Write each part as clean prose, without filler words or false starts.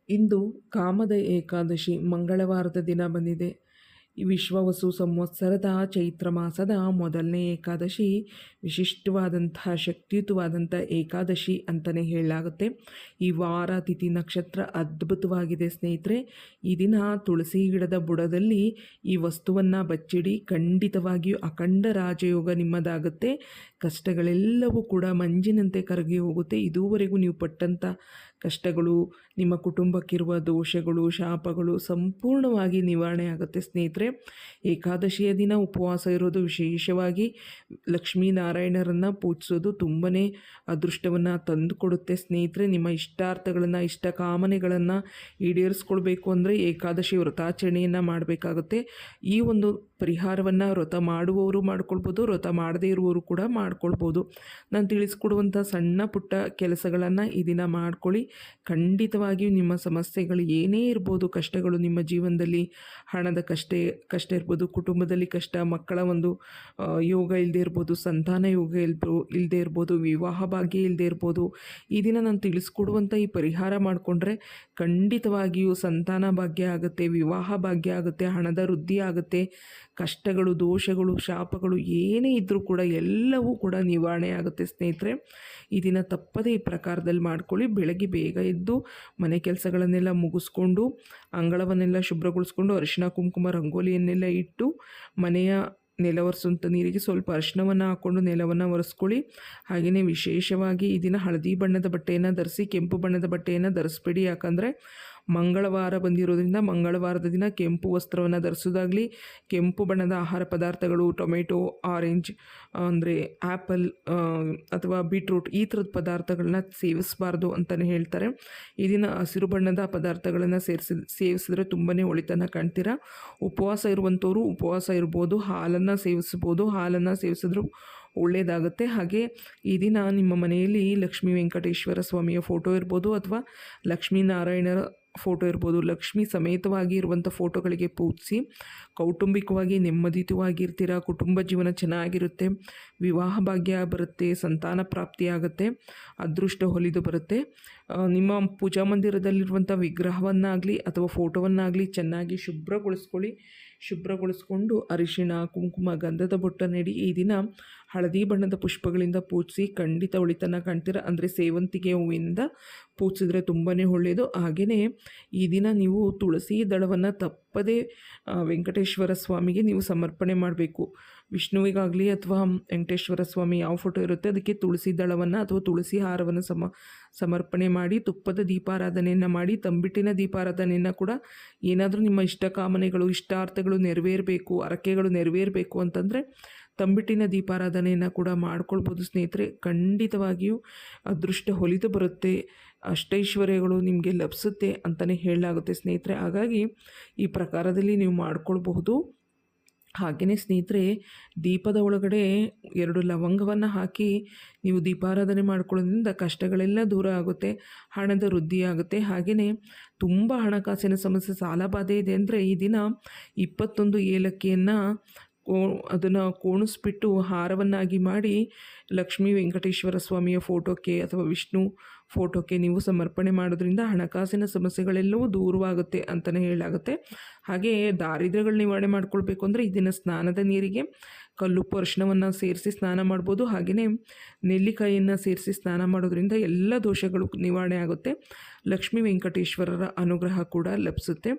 ಇಂದು ಕಾಮದ ಏಕಾದಶಿ ಮಂಗಳವಾರದ ದಿನ ಬಂದಿದೆ. ಈ ವಿಶ್ವವಸು ಸಂವತ್ಸರದ ಚೈತ್ರ ಮಾಸದ ಮೊದಲನೇ ಏಕಾದಶಿ ವಿಶಿಷ್ಟವಾದಂತಹ ಶಕ್ತಿಯುತವಾದಂಥ ಏಕಾದಶಿ ಅಂತಲೇ ಹೇಳಲಾಗುತ್ತೆ. ಈ ವಾರ ತಿಥಿ ನಕ್ಷತ್ರ ಅದ್ಭುತವಾಗಿದೆ ಸ್ನೇಹಿತರೆ. ಈ ದಿನ ತುಳಸಿ ಗಿಡದ ಬುಡದಲ್ಲಿ ಈ ವಸ್ತುವನ್ನು ಬಚ್ಚಿಡಿ, ಖಂಡಿತವಾಗಿಯೂ ಅಖಂಡ ರಾಜಯೋಗ ನಿಮ್ಮದಾಗುತ್ತೆ. ಕಷ್ಟಗಳೆಲ್ಲವೂ ಕೂಡ ಮಂಜಿನಂತೆ ಕರಗಿ ಹೋಗುತ್ತೆ. ಇದುವರೆಗೂ ನೀವು ಪಟ್ಟಂಥ ಕಷ್ಟಗಳು, ನಿಮ್ಮ ಕುಟುಂಬಕ್ಕಿರುವ ದೋಷಗಳು, ಶಾಪಗಳು ಸಂಪೂರ್ಣವಾಗಿ ನಿವಾರಣೆ ಆಗುತ್ತೆ ಸ್ನೇಹಿತರೆ. ಏಕಾದಶಿಯ ದಿನ ಉಪವಾಸ ಇರೋದು, ವಿಶೇಷವಾಗಿ ಲಕ್ಷ್ಮೀನಾರಾಯಣರನ್ನು ಪೂಜಿಸೋದು ತುಂಬಾ ಅದೃಷ್ಟವನ್ನು ತಂದು ಕೊಡುತ್ತೆ ಸ್ನೇಹಿತರೆ. ನಿಮ್ಮ ಇಷ್ಟಾರ್ಥಗಳನ್ನು, ಇಷ್ಟ ಕಾಮನೆಗಳನ್ನು ಈಡೇರಿಸ್ಕೊಳ್ಬೇಕು ಅಂದರೆ ಏಕಾದಶಿ ವ್ರತಾಚರಣೆಯನ್ನು ಮಾಡಬೇಕಾಗುತ್ತೆ. ಈ ಒಂದು ಪರಿಹಾರವನ್ನು ವ್ರತ ಮಾಡುವವರು ಮಾಡ್ಕೊಳ್ಬೋದು, ವ್ರತ ಮಾಡದೇ ಇರುವವರು ಕೂಡ ಮಾಡ್ಕೊಳ್ಬೋದು. ನಾನು ತಿಳಿಸ್ಕೊಡುವಂಥ ಸಣ್ಣ ಪುಟ್ಟ ಕೆಲಸಗಳನ್ನು ಈ ದಿನ ಮಾಡ್ಕೊಳ್ಳಿ. ಖಂಡಿತವಾಗಿಯೂ ನಿಮ್ಮ ಸಮಸ್ಯೆಗಳು ಏನೇ ಇರ್ಬೋದು, ಕಷ್ಟಗಳು ನಿಮ್ಮ ಜೀವನದಲ್ಲಿ ಹಣದ ಕಷ್ಟ ಇರ್ಬೋದು, ಕುಟುಂಬದಲ್ಲಿ ಕಷ್ಟ, ಮಕ್ಕಳ ಒಂದು ಯೋಗ ಇಲ್ಲದೆ ಇರ್ಬೋದು, ಸಂತಾನ ಯೋಗ ಇಲ್ಲದೆ ಇರ್ಬೋದು, ವಿವಾಹ ಭಾಗ್ಯ ಇಲ್ಲದೆ ಇರ್ಬೋದು. ಈ ದಿನ ನಾನು ತಿಳಿಸ್ಕೊಡುವಂಥ ಈ ಪರಿಹಾರ ಮಾಡಿಕೊಂಡ್ರೆ ಖಂಡಿತವಾಗಿಯೂ ಸಂತಾನ ಭಾಗ್ಯ ಆಗುತ್ತೆ, ವಿವಾಹ ಭಾಗ್ಯ ಆಗುತ್ತೆ, ಹಣದ ವೃದ್ಧಿ ಆಗುತ್ತೆ. ಕಷ್ಟಗಳು, ದೋಷಗಳು, ಶಾಪಗಳು ಏನೇ ಇದ್ದರೂ ಕೂಡ ಎಲ್ಲವೂ ಕೂಡ ನಿವಾರಣೆ ಆಗುತ್ತೆ ಸ್ನೇಹಿತರೆ. ಈ ದಿನ ತಪ್ಪದೇ ಈ ಪ್ರಕಾರದಲ್ಲಿ ಮಾಡ್ಕೊಳ್ಳಿ. ಬೆಳಗ್ಗೆ ಬೇಗ ಎದ್ದು ಮನೆ ಕೆಲಸಗಳನ್ನೆಲ್ಲ ಮುಗಿಸ್ಕೊಂಡು, ಅಂಗಳವನ್ನೆಲ್ಲ ಶುಭ್ರಗೊಳಿಸ್ಕೊಂಡು, ಅರಿಶಿನ ಕುಂಕುಮ ರಂಗೋಲಿಯನ್ನೆಲ್ಲ ಇಟ್ಟು, ಮನೆಯ ನೆಲ ಒರೆಸುವಂಥ ನೀರಿಗೆ ಸ್ವಲ್ಪ ಅರಿಶಿನವನ್ನು ಹಾಕ್ಕೊಂಡು ನೆಲವನ್ನು ಒರೆಸ್ಕೊಳ್ಳಿ. ಹಾಗೆಯೇ ವಿಶೇಷವಾಗಿ ಈ ದಿನ ಹಳದಿ ಬಣ್ಣದ ಬಟ್ಟೆಯನ್ನು ಧರಿಸಿ, ಕೆಂಪು ಬಣ್ಣದ ಬಟ್ಟೆಯನ್ನು ಧರಿಸ್ಬೇಡಿ. ಯಾಕಂದರೆ ಮಂಗಳವಾರ ಬಂದಿರೋದ್ರಿಂದ ಮಂಗಳವಾರದ ದಿನ ಕೆಂಪು ವಸ್ತ್ರವನ್ನು ಧರಿಸೋದಾಗಲಿ, ಕೆಂಪು ಬಣ್ಣದ ಆಹಾರ ಪದಾರ್ಥಗಳು, ಟೊಮೆಟೊ, ಆರೆಂಜ್ ಅಂದರೆ ಆ್ಯಪಲ್ ಅಥವಾ ಬೀಟ್ರೂಟ್ ಈ ಥರದ ಪದಾರ್ಥಗಳನ್ನ ಸೇವಿಸಬಾರ್ದು ಅಂತಲೇ ಹೇಳ್ತಾರೆ. ಈ ದಿನ ಹಸಿರು ಬಣ್ಣದ ಪದಾರ್ಥಗಳನ್ನು ಸೇವಿಸಿದ್ರೆ ತುಂಬಾ ಒಳಿತನ್ನು ಕಾಣ್ತೀರಾ. ಉಪವಾಸ ಇರುವಂಥವ್ರು ಉಪವಾಸ ಇರ್ಬೋದು, ಹಾಲನ್ನು ಸೇವಿಸ್ಬೋದು. ಹಾಲನ್ನು ಸೇವಿಸಿದ್ರೂ ಒಳ್ಳೆಯದಾಗುತ್ತೆ. ಹಾಗೆ ಈ ದಿನ ನಿಮ್ಮ ಮನೆಯಲ್ಲಿ ಲಕ್ಷ್ಮೀ ವೆಂಕಟೇಶ್ವರ ಸ್ವಾಮಿಯ ಫೋಟೋ ಇರ್ಬೋದು, ಅಥವಾ ಲಕ್ಷ್ಮೀನಾರಾಯಣರ ಫೋಟೋ ಇರ್ಬೋದು, ಲಕ್ಷ್ಮಿ ಸಮೇತವಾಗಿ ಇರುವಂಥ ಫೋಟೋಗಳಿಗೆ ಪೂಜಿಸಿ. ಕೌಟುಂಬಿಕವಾಗಿ ನೆಮ್ಮದಿಯುತವಾಗಿರ್ತೀರ, ಕುಟುಂಬ ಜೀವನ ಚೆನ್ನಾಗಿರುತ್ತೆ, ವಿವಾಹ ಭಾಗ್ಯ ಬರುತ್ತೆ, ಸಂತಾನ ಪ್ರಾಪ್ತಿಯಾಗುತ್ತೆ, ಅದೃಷ್ಟ ಹೊಲಿದು ಬರುತ್ತೆ. ನಿಮ್ಮ ಪೂಜಾ ಮಂದಿರದಲ್ಲಿರುವಂಥ ವಿಗ್ರಹವನ್ನಾಗಲಿ ಅಥವಾ ಫೋಟೋವನ್ನಾಗಲಿ ಚೆನ್ನಾಗಿ ಶುಭ್ರಗೊಳಿಸ್ಕೊಂಡು ಅರಿಶಿಣ, ಕುಂಕುಮ, ಗಂಧದ ಬೊಟ್ಟ ನೀಡಿ ಈ ದಿನ ಹಳದಿ ಬಣ್ಣದ ಪುಷ್ಪಗಳಿಂದ ಪೂಜಿಸಿ. ಖಂಡಿತ ಒಳಿತನ್ನು ಕಾಣ್ತೀರ. ಅಂದರೆ ಸೇವಂತಿಗೆ ಹೂವಿನಿಂದ ಪೂಜಿಸಿದ್ರೆ ತುಂಬಾ ಒಳ್ಳೆಯದು. ಹಾಗೆಯೇ ಈ ದಿನ ನೀವು ತುಳಸಿ ದಳವನ್ನು ತಪ್ಪದೇ ವೆಂಕಟೇಶ್ವರ ಸ್ವಾಮಿಗೆ ನೀವು ಸಮರ್ಪಣೆ ಮಾಡಬೇಕು. ವಿಷ್ಣುವಿಗಾಗಲಿ ಅಥವಾ ವೆಂಕಟೇಶ್ವರ ಸ್ವಾಮಿ ಯಾವ ಫೋಟೋ ಇರುತ್ತೆ ಅದಕ್ಕೆ ತುಳಸಿ ದಳವನ್ನು ಅಥವಾ ತುಳಸಿ ಹಾರವನ್ನು ಸಮರ್ಪಣೆ ಮಾಡಿ, ತುಪ್ಪದ ದೀಪಾರಾಧನೆಯನ್ನು ಮಾಡಿ, ತಂಬಿಟ್ಟಿನ ದೀಪಾರಾಧನೆಯನ್ನು ಕೂಡ. ಏನಾದರೂ ನಿಮ್ಮ ಇಷ್ಟ ಕಾಮನೆಗಳು, ಇಷ್ಟಾರ್ಥಗಳು ನೆರವೇರಬೇಕು, ಹರಕೆಗಳು ನೆರವೇರಬೇಕು ಅಂತಂದರೆ ತಂಬಿಟ್ಟಿನ ದೀಪಾರಾಧನೆಯನ್ನು ಕೂಡ ಮಾಡ್ಕೊಳ್ಬೋದು ಸ್ನೇಹಿತರೆ. ಖಂಡಿತವಾಗಿಯೂ ಅದೃಷ್ಟ ಹೊಲಿದು ಬರುತ್ತೆ, ಅಷ್ಟೈಶ್ವರ್ಯಗಳು ನಿಮಗೆ ಲಭಿಸುತ್ತೆ ಅಂತಲೇ ಹೇಳಲಾಗುತ್ತೆ ಸ್ನೇಹಿತರೆ. ಹಾಗಾಗಿ ಈ ಪ್ರಕಾರದಲ್ಲಿ ನೀವು ಮಾಡ್ಕೊಳ್ಬಹುದು. ಹಾಗೆಯೇ ಸ್ನೇಹಿತರೆ, ದೀಪದ ಒಳಗಡೆ 2 ಲವಂಗವನ್ನು ಹಾಕಿ ನೀವು ದೀಪಾರಾಧನೆ ಮಾಡ್ಕೊಳ್ಳೋದ್ರಿಂದ ಕಷ್ಟಗಳೆಲ್ಲ ದೂರ ಆಗುತ್ತೆ, ಹಣದ ವೃದ್ಧಿ ಆಗುತ್ತೆ. ಹಾಗೆಯೇ ತುಂಬ ಹಣಕಾಸಿನ ಸಮಸ್ಯೆ, ಸಾಲಬಾಧೆ ಇದೆ ಅಂದರೆ ಈ ದಿನ 21 ಏಲಕ್ಕಿಯನ್ನು ಅದನ್ನು ಕೋಣಿಸ್ಬಿಟ್ಟು ಹಾರವನ್ನಾಗಿ ಮಾಡಿ ಲಕ್ಷ್ಮೀ ವೆಂಕಟೇಶ್ವರ ಸ್ವಾಮಿಯ ಫೋಟೋಕ್ಕೆ ಅಥವಾ ವಿಷ್ಣು ಫೋಟೋಕ್ಕೆ ನೀವು ಸಮರ್ಪಣೆ ಮಾಡೋದ್ರಿಂದ ಹಣಕಾಸಿನ ಸಮಸ್ಯೆಗಳೆಲ್ಲವೂ ದೂರವಾಗುತ್ತೆ ಅಂತಲೇ ಹೇಳಲಾಗುತ್ತೆ. ಹಾಗೆ ದಾರಿದ್ರ್ಯಗಳ ನಿವಾರಣೆ ಮಾಡ್ಕೊಳ್ಬೇಕು ಅಂದರೆ ಈ ದಿನ ಸ್ನಾನದ ನೀರಿಗೆ ಕಲ್ಲುಪ್ಪು ಅರಿಶಿನವನ್ನು ಸೇರಿಸಿ ಸ್ನಾನ ಮಾಡ್ಬೋದು. ಹಾಗೆಯೇ ನೆಲ್ಲಿಕಾಯಿಯನ್ನು ಸೇರಿಸಿ ಸ್ನಾನ ಮಾಡೋದ್ರಿಂದ ಎಲ್ಲ ದೋಷಗಳು ನಿವಾರಣೆ ಆಗುತ್ತೆ. ಲಕ್ಷ್ಮೀ ವೆಂಕಟೇಶ್ವರರ ಅನುಗ್ರಹ ಕೂಡ ಲಭಿಸುತ್ತೆ.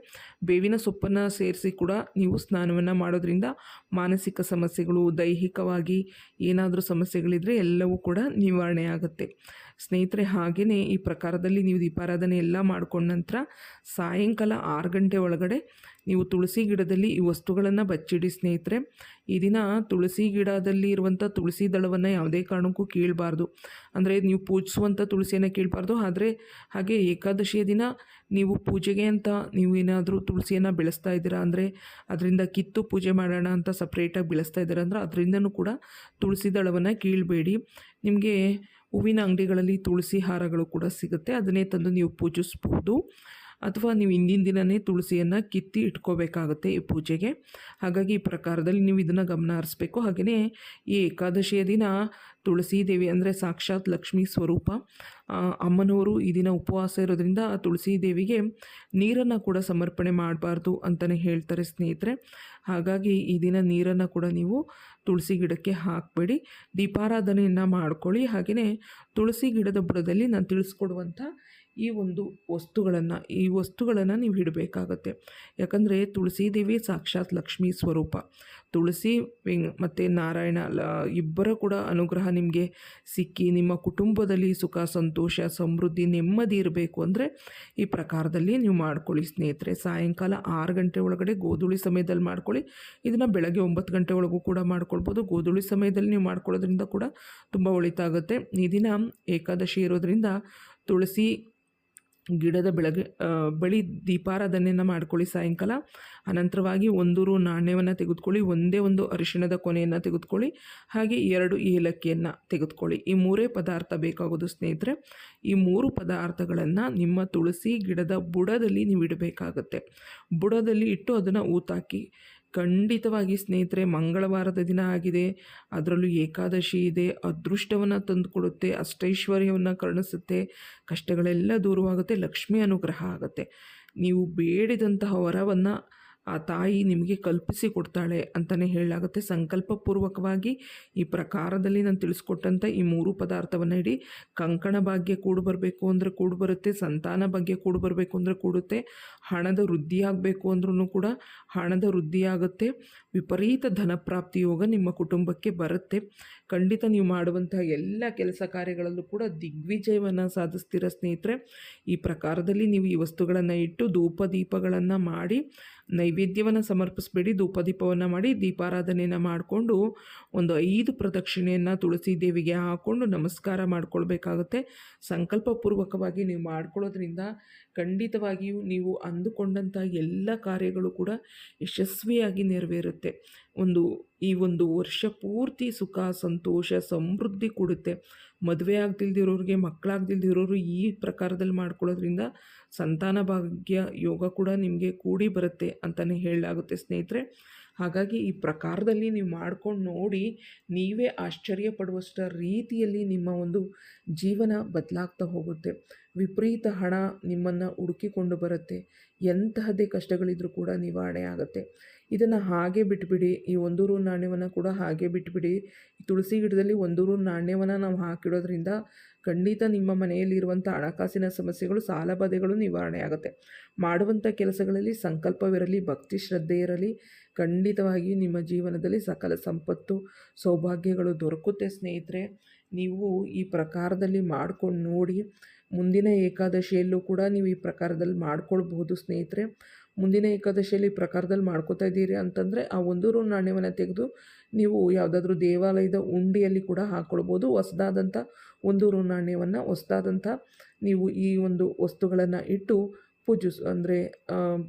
ಬೇವಿನ ಸೊಪ್ಪನ್ನು ಸೇರಿಸಿ ಕೂಡ ನೀವು ಸ್ನಾನವನ್ನು ಮಾಡೋದ್ರಿಂದ ಮಾನಸಿಕ ಸಮಸ್ಯೆಗಳು, ದೈಹಿಕವಾಗಿ ಏನಾದರೂ ಸಮಸ್ಯೆಗಳಿದ್ದರೆ ಎಲ್ಲವೂ ಕೂಡ ನಿವಾರಣೆ ಆಗುತ್ತೆ ಸ್ನೇಹಿತರೆ. ಹಾಗೆಯೇ ಈ ಪ್ರಕಾರದಲ್ಲಿ ನೀವು ದೀಪಾರಾಧನೆ ಎಲ್ಲ ಮಾಡ್ಕೊಂಡ ನಂತರ ಸಾಯಂಕಾಲ 6 ಗಂಟೆ ಒಳಗಡೆ ನೀವು ತುಳಸಿ ಗಿಡದಲ್ಲಿ ಈ ವಸ್ತುಗಳನ್ನು ಬಚ್ಚಿಡಿ ಸ್ನೇಹಿತರೆ. ಈ ದಿನ ತುಳಸಿ ಗಿಡದಲ್ಲಿ ಇರುವಂಥ ತುಳಸಿ ದಳವನ್ನು ಯಾವುದೇ ಕಾರಣಕ್ಕೂ ಕೀಳಬಾರ್ದು. ಅಂದರೆ ನೀವು ಪೂಜಿಸುವಂಥ ತುಳಸಿಯನ್ನು ಕೀಳಬಾರ್ದು. ಆದರೆ ಹಾಗೆ ಏಕಾದಶಿಯ ದಿನ ನೀವು ಪೂಜೆಗೆ ಅಂತ ನೀವು ಏನಾದರೂ ತುಳಸಿಯನ್ನು ಬೆಳೆಸ್ತಾ ಇದ್ದೀರಾ ಅಂದರೆ, ಅದರಿಂದ ಕಿತ್ತು ಪೂಜೆ ಮಾಡೋಣ ಅಂತ ಸಪ್ರೇಟಾಗಿ ಬೆಳೆಸ್ತಾ ಇದ್ದೀರಾ ಅಂದರೆ ಅದರಿಂದನೂ ಕೂಡ ತುಳಸಿ ದಳವನ್ನು ಕೀಳಬೇಡಿ. ನಿಮಗೆ ಹೂವಿನ ಅಂಗಡಿಗಳಲ್ಲಿ ತುಳಸಿ ಹಾರಗಳು ಕೂಡ ಸಿಗುತ್ತೆ, ಅದನ್ನೇ ತಂದು ನೀವು ಪೂಜಿಸ್ಬೋದು. ಅಥವಾ ನೀವು ಹಿಂದಿನ ದಿನವೇ ತುಳಸಿಯನ್ನು ಕಿತ್ತಿ ಇಟ್ಕೋಬೇಕಾಗುತ್ತೆ ಈ ಪೂಜೆಗೆ. ಹಾಗಾಗಿ ಈ ಪ್ರಕಾರದಲ್ಲಿ ನೀವು ಇದನ್ನು ಗಮನ ಹರಿಸ್ಬೇಕು. ಹಾಗೆಯೇ ಈ ಏಕಾದಶಿಯ ದಿನ ತುಳಸಿ ದೇವಿ ಅಂದರೆ ಸಾಕ್ಷಾತ್ ಲಕ್ಷ್ಮೀ ಸ್ವರೂಪ ಅಮ್ಮನವರು ಈ ದಿನ ಉಪವಾಸ ಇರೋದ್ರಿಂದ ತುಳಸಿ ದೇವಿಗೆ ನೀರನ್ನು ಕೂಡ ಸಮರ್ಪಣೆ ಮಾಡಬಾರ್ದು ಅಂತಲೇ ಹೇಳ್ತಾರೆ ಸ್ನೇಹಿತರೆ. ಹಾಗಾಗಿ ಈ ದಿನ ನೀರನ್ನು ಕೂಡ ನೀವು ತುಳಸಿ ಗಿಡಕ್ಕೆ ಹಾಕಬೇಡಿ, ದೀಪಾರಾಧನೆಯನ್ನು ಮಾಡ್ಕೊಳ್ಳಿ. ಹಾಗೆಯೇ ತುಳಸಿ ಗಿಡದ ಬುಡದಲ್ಲಿ ನಾನು ತಿಳಿಸ್ಕೊಡುವಂಥ ಈ ವಸ್ತುಗಳನ್ನು ನೀವು ಇಡಬೇಕಾಗತ್ತೆ. ಯಾಕಂದರೆ ತುಳಸಿ ದೇವಿ ಸಾಕ್ಷಾತ್ ಲಕ್ಷ್ಮೀ ಸ್ವರೂಪ. ತುಳಸಿ ಮತ್ತು ನಾರಾಯಣ ಇಬ್ಬರ ಕೂಡ ಅನುಗ್ರಹ ನಿಮಗೆ ಸಿಕ್ಕಿ ನಿಮ್ಮ ಕುಟುಂಬದಲ್ಲಿ ಸುಖ ಸಂತೋಷ ಸಮೃದ್ಧಿ ನೆಮ್ಮದಿ ಇರಬೇಕು ಅಂದರೆ ಈ ಪ್ರಕಾರದಲ್ಲಿ ನೀವು ಮಾಡ್ಕೊಳ್ಳಿ ಸ್ನೇಹಿತರೆ. ಸಾಯಂಕಾಲ 6 ಗಂಟೆ ಒಳಗಡೆ ಗೋಧೂಳಿ ಸಮಯದಲ್ಲಿ ಮಾಡ್ಕೊಳ್ಳಿ. ಇದನ್ನು ಬೆಳಗ್ಗೆ 9 ಗಂಟೆ ಒಳಗೂ ಕೂಡ ಮಾಡ್ಕೊಳ್ಬೋದು. ಗೋಧೂಳಿ ಸಮಯದಲ್ಲಿ ನೀವು ಮಾಡ್ಕೊಳ್ಳೋದ್ರಿಂದ ಕೂಡ ತುಂಬ ಒಳಿತಾಗುತ್ತೆ. ಈ ದಿನ ಏಕಾದಶಿ ಇರೋದರಿಂದ ತುಳಸಿ ಗಿಡದ ಬಳಿ ದೀಪಾರಾಧನೆಯನ್ನು ಮಾಡ್ಕೊಳ್ಳಿ ಸಾಯಂಕಾಲ. ಅನಂತರವಾಗಿ 1 ರೂ ನಾಣ್ಯವನ್ನು ತೆಗೆದುಕೊಳ್ಳಿ, ಒಂದೇ ಒಂದು ಅರಿಶಿಣದ ಕೊನೆಯನ್ನು ತೆಗೆದುಕೊಳ್ಳಿ, ಹಾಗೆ 2 ಏಲಕ್ಕಿಯನ್ನು ತೆಗೆದುಕೊಳ್ಳಿ. ಈ 3 ಪದಾರ್ಥ ಬೇಕಾಗೋದು ಸ್ನೇಹಿತರೆ. ಈ 3 ಪದಾರ್ಥಗಳನ್ನು ನಿಮ್ಮ ತುಳಸಿ ಗಿಡದ ಬುಡದಲ್ಲಿ ನೀವು ಇಡಬೇಕಾಗತ್ತೆ. ಬುಡದಲ್ಲಿ ಇಟ್ಟು ಅದನ್ನು ಊತಾಕಿ. ಖಂಡಿತವಾಗಿ ಸ್ನೇಹಿತರೆ, ಮಂಗಳವಾರದ ದಿನ ಆಗಿದೆ, ಅದರಲ್ಲೂ ಏಕಾದಶಿ ಇದೆ, ಅದೃಷ್ಟವನ್ನು ತಂದುಕೊಡುತ್ತೆ, ಅಷ್ಟೈಶ್ವರ್ಯವನ್ನು ಕರುಣಿಸುತ್ತೆ, ಕಷ್ಟಗಳೆಲ್ಲ ದೂರವಾಗುತ್ತೆ, ಲಕ್ಷ್ಮಿ ಅನುಗ್ರಹ ಆಗುತ್ತೆ. ನೀವು ಬೇಡಿದಂತಹ ವರವನ್ನು ಆ ತಾಯಿ ನಿಮಗೆ ಕಲ್ಪಿಸಿ ಕೊಡ್ತಾಳೆ ಅಂತಲೇ ಹೇಳಲಾಗುತ್ತೆ. ಸಂಕಲ್ಪಪೂರ್ವಕವಾಗಿ ಈ ಪ್ರಕಾರದಲ್ಲಿ ನಾನು ತಿಳಿಸ್ಕೊಟ್ಟಂಥ ಈ 3 ಪದಾರ್ಥವನ್ನು ಇಡಿ. ಕಂಕಣ ಭಾಗ್ಯ ಕೂಡು ಬರಬೇಕು ಅಂದರೆ ಕೂಡು ಬರುತ್ತೆ, ಸಂತಾನ ಭಾಗ್ಯ ಕೂಡು ಬರಬೇಕು ಅಂದರೆ ಕೂಡುತ್ತೆ, ಹಣದ ವೃದ್ಧಿಯಾಗಬೇಕು ಅಂದ್ರೂ ಕೂಡ ಹಣದ ವೃದ್ಧಿಯಾಗುತ್ತೆ, ವಿಪರೀತ ಧನಪ್ರಾಪ್ತಿ ಯೋಗ ನಿಮ್ಮ ಕುಟುಂಬಕ್ಕೆ ಬರುತ್ತೆ. ಖಂಡಿತ ನೀವು ಮಾಡುವಂಥ ಎಲ್ಲ ಕೆಲಸ ಕಾರ್ಯಗಳಲ್ಲೂ ಕೂಡ ದಿಗ್ವಿಜಯವನ್ನು ಸಾಧಿಸ್ತೀರ ಸ್ನೇಹಿತರೆ. ಈ ಪ್ರಕಾರದಲ್ಲಿ ನೀವು ಈ ವಸ್ತುಗಳನ್ನು ಇಟ್ಟು ಧೂಪ ದೀಪಗಳನ್ನು ಮಾಡಿ ನೈವೇದ್ಯವನ್ನು ಸಮರ್ಪಿಸಬೇಡಿ. ಧೂಪ ದೀಪವನ್ನು ಮಾಡಿ ದೀಪಾರಾಧನೆಯನ್ನು ಮಾಡಿಕೊಂಡು ಒಂದು 5 ಪ್ರದಕ್ಷಿಣೆಯನ್ನು ತುಳಸಿ ದೇವಿಗೆ ಹಾಕ್ಕೊಂಡು ನಮಸ್ಕಾರ ಮಾಡ್ಕೊಳ್ಬೇಕಾಗುತ್ತೆ. ಸಂಕಲ್ಪಪೂರ್ವಕವಾಗಿ ನೀವು ಮಾಡ್ಕೊಳ್ಳೋದ್ರಿಂದ ಖಂಡಿತವಾಗಿಯೂ ನೀವು ಅಂದುಕೊಂಡಂಥ ಎಲ್ಲ ಕಾರ್ಯಗಳು ಕೂಡ ಯಶಸ್ವಿಯಾಗಿ ನೆರವೇರುತ್ತೆ. ಈ ಒಂದು ವರ್ಷ ಪೂರ್ತಿ ಸುಖ ಸಂತೋಷ ಸಮೃದ್ಧಿ ಕೊಡುತ್ತೆ. ಮದುವೆ ಆಗದಿಲ್ದಿರೋರಿಗೆ, ಮಕ್ಕಳಾಗದಿಲ್ದಿರೋರು ಈ ಪ್ರಕಾರದಲ್ಲಿ ಮಾಡ್ಕೊಳ್ಳೋದ್ರಿಂದ ಸಂತಾನ ಭಾಗ್ಯ ಯೋಗ ಕೂಡ ನಿಮಗೆ ಕೂಡಿ ಬರುತ್ತೆ ಅಂತಲೇ ಹೇಳಲಾಗುತ್ತೆ ಸ್ನೇಹಿತರೆ. ಹಾಗಾಗಿ ಈ ಪ್ರಕಾರದಲ್ಲಿ ನೀವು ಮಾಡ್ಕೊಂಡು ನೋಡಿ, ನೀವೇ ಆಶ್ಚರ್ಯ ಪಡುವಷ್ಟರ ರೀತಿಯಲ್ಲಿ ನಿಮ್ಮ ಒಂದು ಜೀವನ ಬದಲಾಗ್ತಾ ಹೋಗುತ್ತೆ. ವಿಪರೀತ ಹಣ ನಿಮ್ಮನ್ನು ಹುಡುಕಿಕೊಂಡು ಬರುತ್ತೆ. ಎಂತಹದ್ದೇ ಕಷ್ಟಗಳಿದ್ರೂ ಕೂಡ ನಿವಾರಣೆ ಆಗುತ್ತೆ. ಇದನ್ನು ಹಾಗೆ ಬಿಟ್ಬಿಡಿ. ಈ 1 ರೂ ನಾಣ್ಯವನ್ನು ಕೂಡ ಹಾಗೆ ಬಿಟ್ಬಿಡಿ. ತುಳಸಿ ಗಿಡದಲ್ಲಿ 1 ರೂ ನಾಣ್ಯವನ್ನು ನಾವು ಹಾಕಿಡೋದ್ರಿಂದ ಖಂಡಿತ ನಿಮ್ಮ ಮನೆಯಲ್ಲಿರುವಂಥ ಹಣಕಾಸಿನ ಸಮಸ್ಯೆಗಳು, ಸಾಲಬಾಧೆಗಳು ನಿವಾರಣೆ ಆಗುತ್ತೆ. ಮಾಡುವಂಥ ಕೆಲಸಗಳಲ್ಲಿ ಸಂಕಲ್ಪವಿರಲಿ, ಭಕ್ತಿ ಶ್ರದ್ಧೆ ಇರಲಿ, ಖಂಡಿತವಾಗಿಯೂ ನಿಮ್ಮ ಜೀವನದಲ್ಲಿ ಸಕಲ ಸಂಪತ್ತು ಸೌಭಾಗ್ಯಗಳು ದೊರಕುತ್ತೆ ಸ್ನೇಹಿತರೆ. ನೀವು ಈ ಪ್ರಕಾರದಲ್ಲಿ ಮಾಡ್ಕೊಂಡು ನೋಡಿ. ಮುಂದಿನ ಏಕಾದಶಿಯಲ್ಲೂ ಕೂಡ ನೀವು ಈ ಪ್ರಕಾರದಲ್ಲಿ ಮಾಡ್ಕೊಳ್ಬಹುದು ಸ್ನೇಹಿತರೆ. ಮುಂದಿನ ಏಕಾದಶಿಯಲ್ಲಿ ಈ ಪ್ರಕಾರದಲ್ಲಿ ಮಾಡ್ಕೋತಾ ಇದ್ದೀರಿ ಅಂತಂದರೆ ಆ 1 ರೂ ನಾಣ್ಯವನ್ನು ತೆಗೆದು ನೀವು ಯಾವುದಾದ್ರೂ ದೇವಾಲಯದ ಉಂಡಿಯಲ್ಲಿ ಕೂಡ ಹಾಕ್ಕೊಳ್ಬೋದು. ಹೊಸದಾದಂಥ 1 ರೂ ನಾಣ್ಯವನ್ನು ನೀವು ಈ ಒಂದು ವಸ್ತುಗಳನ್ನು ಇಟ್ಟು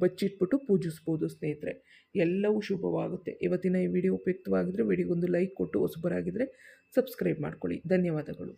ಬಚ್ಚಿಟ್ಬಿಟ್ಟು ಪೂಜಿಸ್ಬೋದು ಸ್ನೇಹಿತರೆ. ಎಲ್ಲವೂ ಶುಭವಾಗುತ್ತೆ. ಇವತ್ತಿನ ಈ ವಿಡಿಯೋ ಉಪಯುಕ್ತವಾಗಿದ್ದರೆ ವಿಡಿಯೋಗೊಂದು ಲೈಕ್ ಕೊಟ್ಟು ಹೊಸಬರಾಗಿದ್ದರೆ ಸಬ್ಸ್ಕ್ರೈಬ್ ಮಾಡ್ಕೊಳ್ಳಿ. ಧನ್ಯವಾದಗಳು.